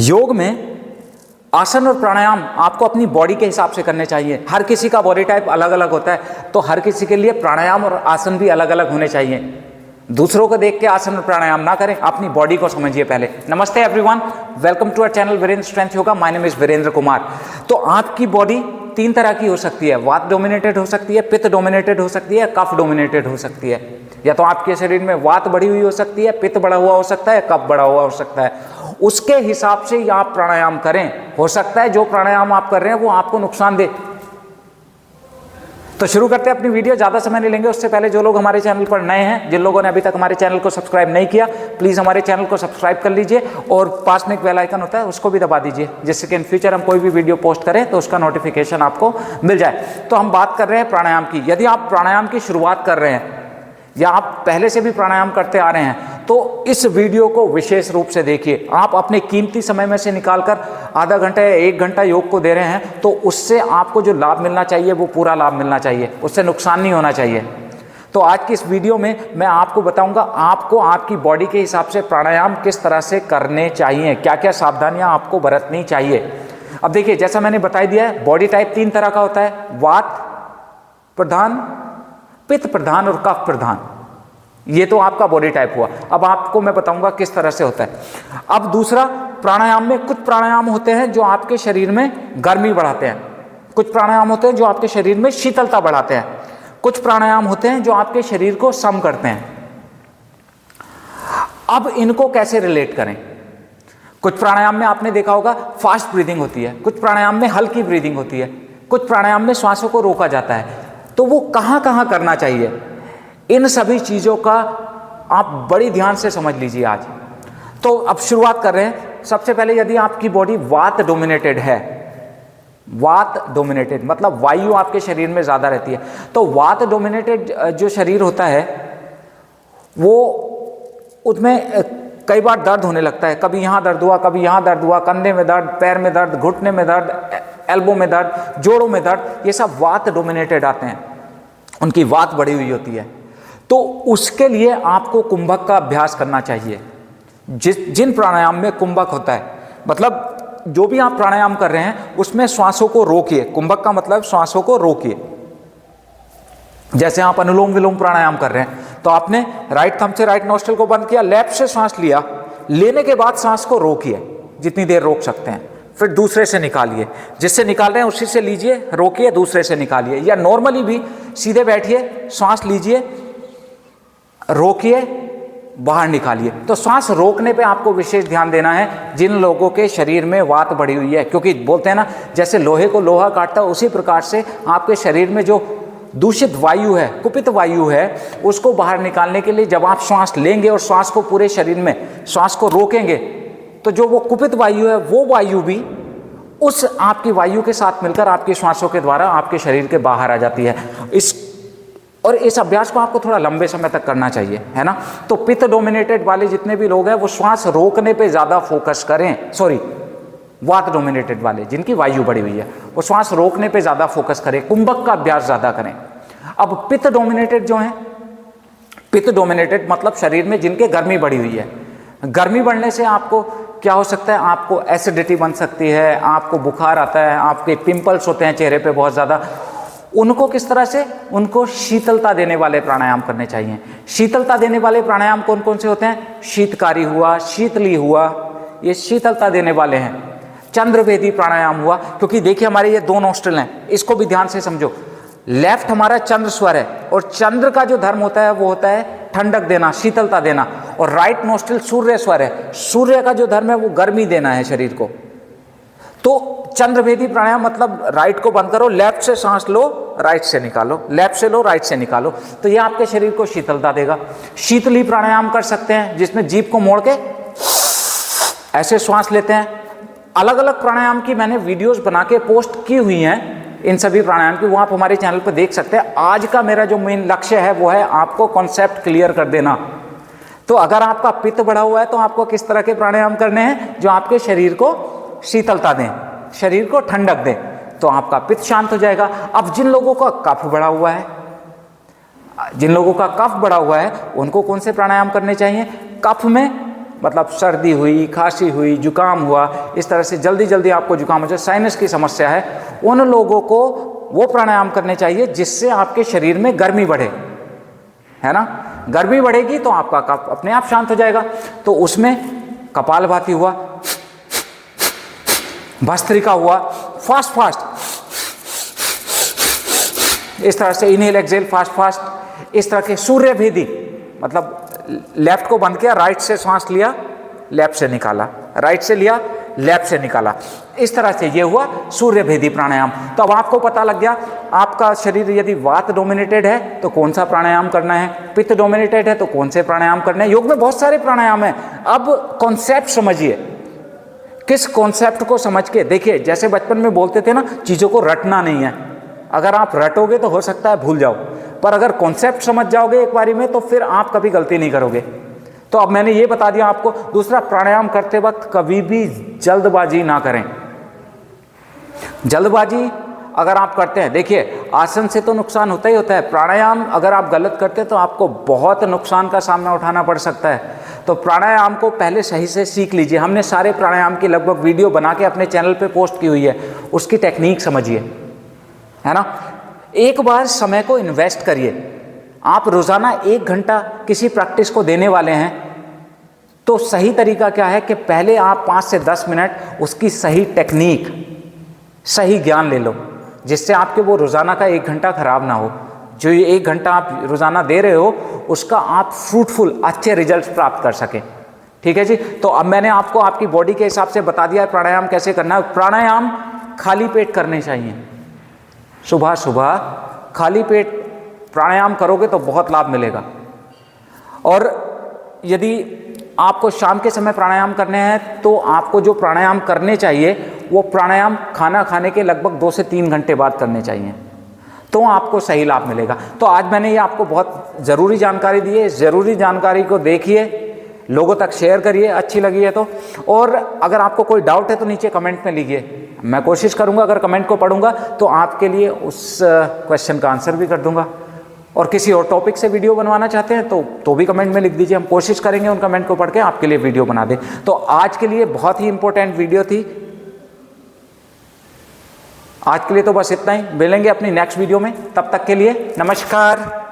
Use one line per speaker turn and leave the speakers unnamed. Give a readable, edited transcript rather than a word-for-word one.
योग में आसन और प्राणायाम आपको अपनी बॉडी के हिसाब से करने चाहिए। हर किसी का बॉडी टाइप अलग अलग होता है, तो हर किसी के लिए प्राणायाम और आसन भी अलग अलग होने चाहिए। दूसरों को देख के आसन और प्राणायाम ना करें, अपनी बॉडी को समझिए पहले। नमस्ते everyone, welcome to our channel Virendra strength yoga. My name is Virendra Kumar. तो आपकी बॉडी तीन तरह की हो सकती है, वात डोमिनेटेड हो सकती है, पित्त डोमिनेटेड हो सकती है, कफ डोमिनेटेड हो सकती है। या तो आपके शरीर में वात बढ़ी हुई हो सकती है, पित्त बढ़ा हुआ हो सकता है, कफ बढ़ा हुआ हो सकता है। उसके हिसाब से ही आप प्राणायाम करें। हो सकता है जो प्राणायाम आप कर रहे हैं वो आपको नुकसान दे। तो शुरू करते हैं अपनी वीडियो, ज़्यादा समय नहीं लेंगे। उससे पहले जो लोग हमारे चैनल पर नए हैं, जिन लोगों ने अभी तक हमारे चैनल को सब्सक्राइब नहीं किया, प्लीज़ हमारे चैनल को सब्सक्राइब कर लीजिए और पास में एक बेल आइकन होता है उसको भी दबा दीजिए, जिससे कि इन फ्यूचर हम कोई भी वीडियो पोस्ट करें तो उसका नोटिफिकेशन आपको मिल जाए। तो हम बात कर रहे हैं प्राणायाम की। यदि आप प्राणायाम की शुरुआत कर रहे हैं या आप पहले से भी प्राणायाम करते आ रहे हैं तो इस वीडियो को विशेष रूप से देखिए। आप अपने कीमती समय में से निकालकर आधा घंटा या 1 घंटा योग को दे रहे हैं, तो उससे आपको जो लाभ मिलना चाहिए वो पूरा लाभ मिलना चाहिए, उससे नुकसान नहीं होना चाहिए। तो आज की इस वीडियो में मैं आपको बताऊंगा आपको आपकी बॉडी के हिसाब से प्राणायाम किस तरह से करने चाहिए, क्या क्या सावधानियां आपको बरतनी चाहिए। अब देखिए, जैसा मैंने बता दिया है, बॉडी टाइप 3 तरह का होता है, वात प्रधान, पित्त प्रधान और कफ प्रधान। ये तो आपका बॉडी टाइप हुआ। अब आपको मैं बताऊंगा किस तरह से होता है। अब दूसरा, प्राणायाम में कुछ प्राणायाम होते हैं जो आपके शरीर में गर्मी बढ़ाते हैं, कुछ प्राणायाम होते हैं जो आपके शरीर में शीतलता बढ़ाते हैं, कुछ प्राणायाम होते हैं जो आपके शरीर को सम करते हैं। अब इनको कैसे रिलेट करें? कुछ प्राणायाम में आपने देखा होगा फास्ट ब्रीदिंग होती है, कुछ प्राणायाम में हल्की ब्रीदिंग होती है, कुछ प्राणायाम में श्वासों को रोका जाता है। तो वो कहाँ कहाँ करना चाहिए, इन सभी चीज़ों का आप बड़ी ध्यान से समझ लीजिए आज। तो अब शुरुआत कर रहे हैं। सबसे पहले, यदि आपकी बॉडी वात डोमिनेटेड है, वात डोमिनेटेड मतलब वायु आपके शरीर में ज़्यादा रहती है, तो वात डोमिनेटेड जो शरीर होता है वो उसमें कई बार दर्द होने लगता है। कभी यहाँ दर्द हुआ, कभी यहाँ दर्द हुआ, कंधे में दर्द, पैर में दर्द, घुटने में दर्द, एल्बो में दर्द, जोड़ों में दर्द, ये सब वात डोमिनेटेड आते हैं, उनकी वात बढ़ी हुई होती है। तो उसके लिए आपको कुंभक का अभ्यास करना चाहिए। जिन प्राणायाम में कुंभक होता है, मतलब जो भी आप प्राणायाम कर रहे हैं उसमें श्वासों को रोकिए। कुंभक का मतलब श्वासों को रोकिए। जैसे आप अनुलोम विलोम प्राणायाम कर रहे हैं तो आपने राइट थंब से राइट नोस्ट्रिल को बंद किया, लेफ्ट से सांस लिया, लेने के बाद सांस को रोकिए जितनी देर रोक सकते हैं, फिर दूसरे से निकालिए, जिससे निकाल रहे हैं उसी से लीजिए, रोकिए, दूसरे से निकालिए। या नॉर्मली भी सीधे बैठिए, सांस लीजिए, रोकिए, बाहर निकालिए। तो सांस रोकने पे आपको विशेष ध्यान देना है जिन लोगों के शरीर में वात बढ़ी हुई है, क्योंकि बोलते हैं ना, जैसे लोहे को लोहा काटता है उसी प्रकार से आपके शरीर में जो दूषित वायु है, कुपित वायु है, उसको बाहर निकालने के लिए जब आप श्वास लेंगे और श्वास को पूरे शरीर में श्वास को रोकेंगे तो जो वो कुपित वायु है वो वायु भी उस आपकी वायु के साथ मिलकर आपकी श्वासों के द्वारा आपके शरीर के बाहर आ जाती है। इस अभ्यास को आपको थोड़ा लंबे समय तक करना चाहिए, है ना। तो पित्त डोमिनेटेड वाले जितने भी लोग हैं वो श्वास रोकने पे ज़्यादा फोकस करें। सॉरी, वात डोमिनेटेड वाले जिनकी वायु बढ़ी हुई है वो श्वास रोकने पे ज़्यादा फोकस करें, कुंभक का अभ्यास ज़्यादा करें। अब पित्त डोमिनेटेड जो हैं, पित्त डोमिनेटेड मतलब शरीर में जिनके गर्मी बढ़ी हुई है, गर्मी बढ़ने से आपको क्या हो सकता है, आपको एसिडिटी बन सकती है, आपको बुखार आता है, आपके पिंपल्स होते हैं चेहरे पे बहुत ज़्यादा। उनको किस तरह से, उनको शीतलता देने वाले प्राणायाम करने चाहिए। शीतलता देने वाले प्राणायाम कौन कौन से होते हैं? शीतकारी हुआ, शीतली हुआ, ये शीतलता देने वाले हैं। चंद्रभेदी प्राणायाम हुआ, क्योंकि देखिए हमारे ये 2 नोस्ट्रिल हैं, इसको भी ध्यान से समझो। लेफ्ट हमारा चंद्र स्वर है और चंद्र का जो धर्म होता है वो होता है ठंडक देना, शीतलता देना, और राइट नोस्ट्रिल सूर्य स्वर है, सूर्य का जो धर्म है वो गर्मी देना है शरीर को। तो चंद्रभेदी प्राणायाम मतलब राइट को बंद करो, लेफ्ट से सांस लो, राइट से निकालो, लेफ्ट से लो, राइट से निकालो, तो ये आपके शरीर को शीतलता देगा। शीतली प्राणायाम कर सकते हैं जिसमें जीभ को मोड़ के ऐसे श्वास लेते हैं। अलग अलग प्राणायाम की मैंने वीडियोस बना के पोस्ट की हुई हैं, इन सभी प्राणायाम की, वो आप हमारे चैनल पर देख सकते हैं। आज का मेरा जो मेन लक्ष्य है वो है आपको कॉन्सेप्ट क्लियर कर देना। तो अगर आपका पित्त बढ़ा हुआ है तो आपको किस तरह के प्राणायाम करने हैं जो आपके शरीर को शीतलता दें, शरीर को ठंडक दें, तो आपका पित्त शांत हो जाएगा। अब जिन लोगों का कफ बढ़ा हुआ है, जिन लोगों का कफ बढ़ा हुआ है उनको कौन से प्राणायाम करने चाहिए? कफ में मतलब सर्दी हुई, खांसी हुई, जुकाम हुआ, इस तरह से जल्दी जल्दी आपको जुकाम हो जाए, साइनस की समस्या है, उन लोगों को वो प्राणायाम करने चाहिए जिससे आपके शरीर में गर्मी बढ़े, है ना। गर्मी बढ़ेगी तो आपका कफ अपने आप शांत हो जाएगा। तो उसमें कपालभाति हुआ, भस्त्रिका हुआ, फास्ट फास्ट इस तरह से इनहेल एक्सहेल फास्ट फास्ट, इस तरह के सूर्य भेदी, मतलब लेफ्ट को बंद किया, राइट से सांस लिया, लेफ्ट से निकाला, राइट से लिया, लेफ्ट से निकाला, इस तरह से ये हुआ सूर्य भेदी प्राणायाम। तो अब आपको पता लग गया आपका शरीर यदि वात डोमिनेटेड है तो कौन सा प्राणायाम करना है, पित्त डोमिनेटेड है तो कौन से प्राणायाम करने हैं। योग में बहुत सारे प्राणायाम हैं। अब कॉन्सेप्ट समझिए, किस कॉन्सेप्ट को समझ के देखिए, जैसे बचपन में बोलते थे ना, चीज़ों को रटना नहीं है। अगर आप रटोगे तो हो सकता है भूल जाओ, पर अगर कॉन्सेप्ट समझ जाओगे एक बारी में तो फिर आप कभी गलती नहीं करोगे। तो अब मैंने ये बता दिया आपको। दूसरा, प्राणायाम करते वक्त कभी भी जल्दबाजी ना करें। जल्दबाजी अगर आप करते हैं, देखिए आसन से तो नुकसान होता ही होता है, प्राणायाम अगर आप गलत करते हैं तो आपको बहुत नुकसान का सामना उठाना पड़ सकता है। तो प्राणायाम को पहले सही से सीख लीजिए। हमने सारे प्राणायाम की लगभग वीडियो बना के अपने चैनल पे पोस्ट की हुई है, उसकी टेक्निक समझिए, है ना। एक बार समय को इन्वेस्ट करिए। आप रोजाना 1 घंटा किसी प्रैक्टिस को देने वाले हैं तो सही तरीका क्या है कि पहले आप 5 से 10 मिनट उसकी सही टेक्निक, सही ज्ञान ले लो, जिससे आपके वो रोजाना का 1 घंटा खराब ना हो। जो ये 1 घंटा आप रोजाना दे रहे हो उसका आप फ्रूटफुल अच्छे रिजल्ट प्राप्त कर सकें। ठीक है जी। तो अब मैंने आपको आपकी बॉडी के हिसाब से बता दिया है प्राणायाम कैसे करना है। प्राणायाम खाली पेट करने चाहिए। सुबह सुबह खाली पेट प्राणायाम करोगे तो बहुत लाभ मिलेगा। और यदि आपको शाम के समय प्राणायाम करने हैं तो आपको जो प्राणायाम करने चाहिए वो प्राणायाम खाना खाने के लगभग 2 से 3 घंटे बाद करने चाहिए, तो आपको सही लाभ मिलेगा। तो आज मैंने ये आपको बहुत ज़रूरी जानकारी दी है। इस ज़रूरी जानकारी को देखिए, लोगों तक शेयर करिए अच्छी लगी है तो। और अगर आपको कोई डाउट है तो नीचे कमेंट में लिखिए, मैं कोशिश करूंगा अगर कमेंट को पढ़ूंगा तो आपके लिए उस क्वेश्चन का आंसर भी कर दूंगा। और किसी और टॉपिक से वीडियो बनवाना चाहते हैं तो भी कमेंट में लिख दीजिए, हम कोशिश करेंगे उन कमेंट को पढ़ के आपके लिए वीडियो बना दें। तो आज के लिए बहुत ही इंपॉर्टेंट वीडियो थी। आज के लिए तो बस इतना ही, मिलेंगे अपनी नेक्स्ट वीडियो में, तब तक के लिए नमस्कार।